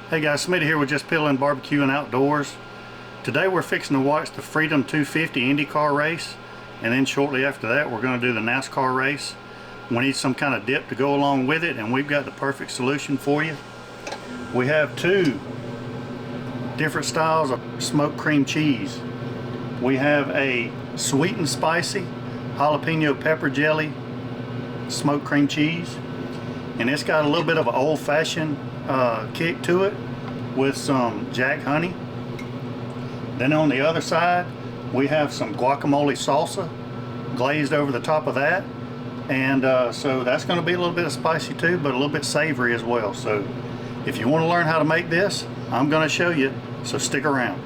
Hey guys, Smitty here with just Piddlin Barbecue and Outdoors. Today we're fixing to watch the Freedom 250 IndyCar race, and then shortly after that we're going to do the NASCAR race. We need some kind of dip to go along with it, and we've got the perfect solution for you. We have two different styles of smoked cream cheese. We have a sweet and spicy jalapeno pepper jelly smoked cream cheese, and it's got a little bit of an old-fashioned kick to it with some jack honey. Then on the other side we have some guacamole salsa glazed over the top of that, and so that's going to be a little bit of spicy too, but a little bit savory as well. So if you want to learn how to make this, I'm going to show you, so stick around.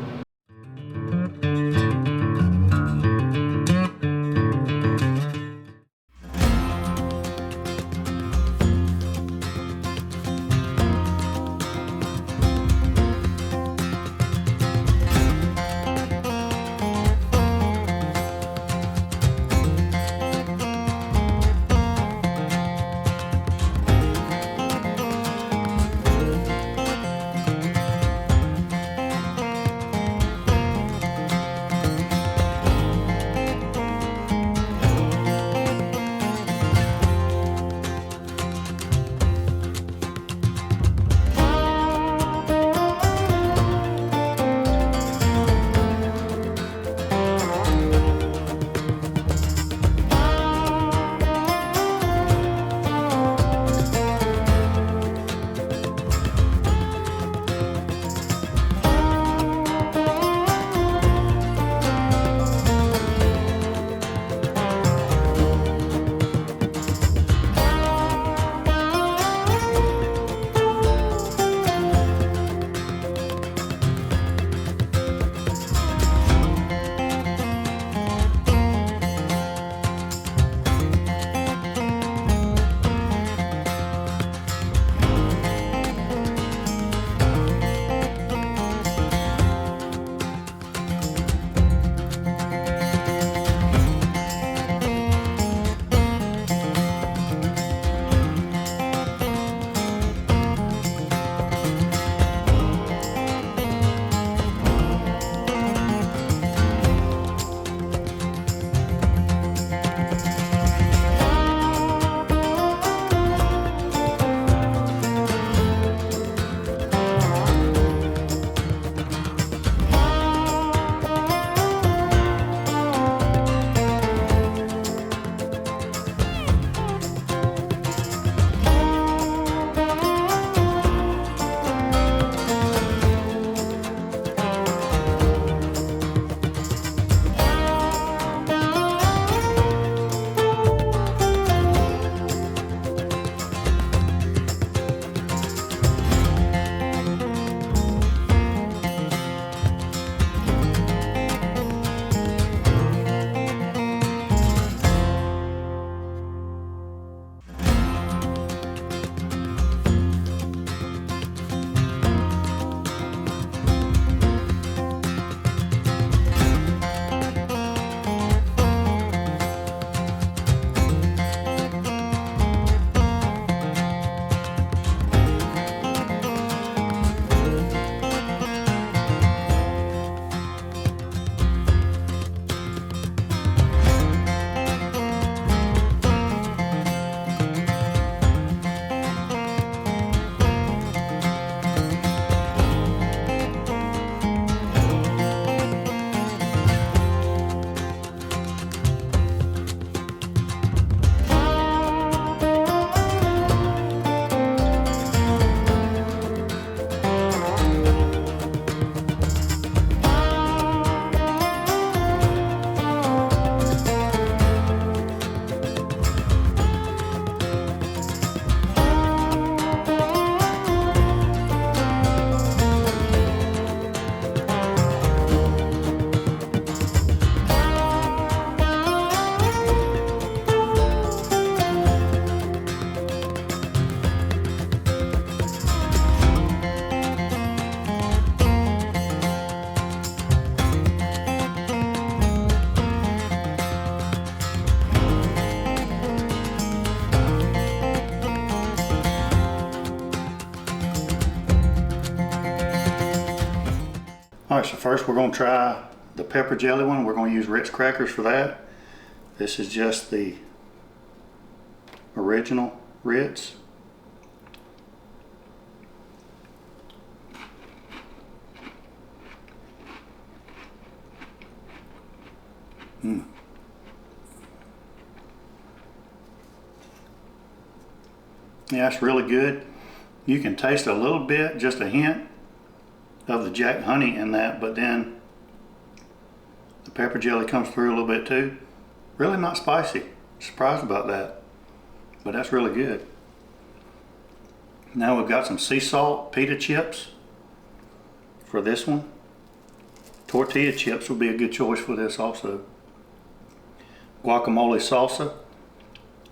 Alright, so first we're going to try the pepper jelly one. We're going to use Ritz crackers for that. This is just the original Ritz. Yeah, it's really good. You can taste a little bit, just a hint of the Jack honey in that, but then the pepper jelly comes through a little bit too. Really not spicy. Surprised about that, but that's really good. Now we've got some sea salt pita chips for this one. Tortilla chips would be a good choice for this also. Guacamole salsa.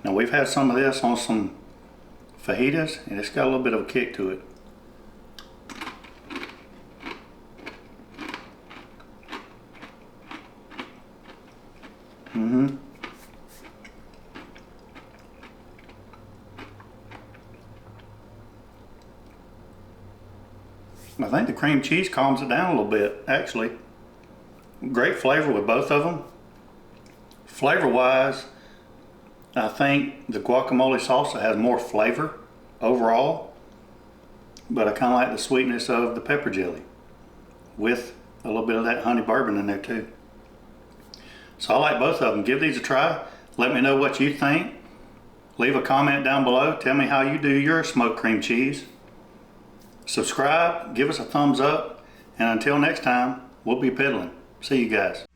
Now we've had some of this on some fajitas and it's got a little bit of a kick to it. I think the cream cheese calms it down a little bit, actually. Great flavor with both of them. Flavor-wise, I think the guacamole salsa has more flavor overall, but I kind of like the sweetness of the pepper jelly with a little bit of that honey bourbon in there too. So I like both of them. Give these a try. Let me know what you think. Leave a comment down below. Tell me how you do your smoked cream cheese. Subscribe, give us a thumbs up, and until next time, we'll be piddling. See you guys.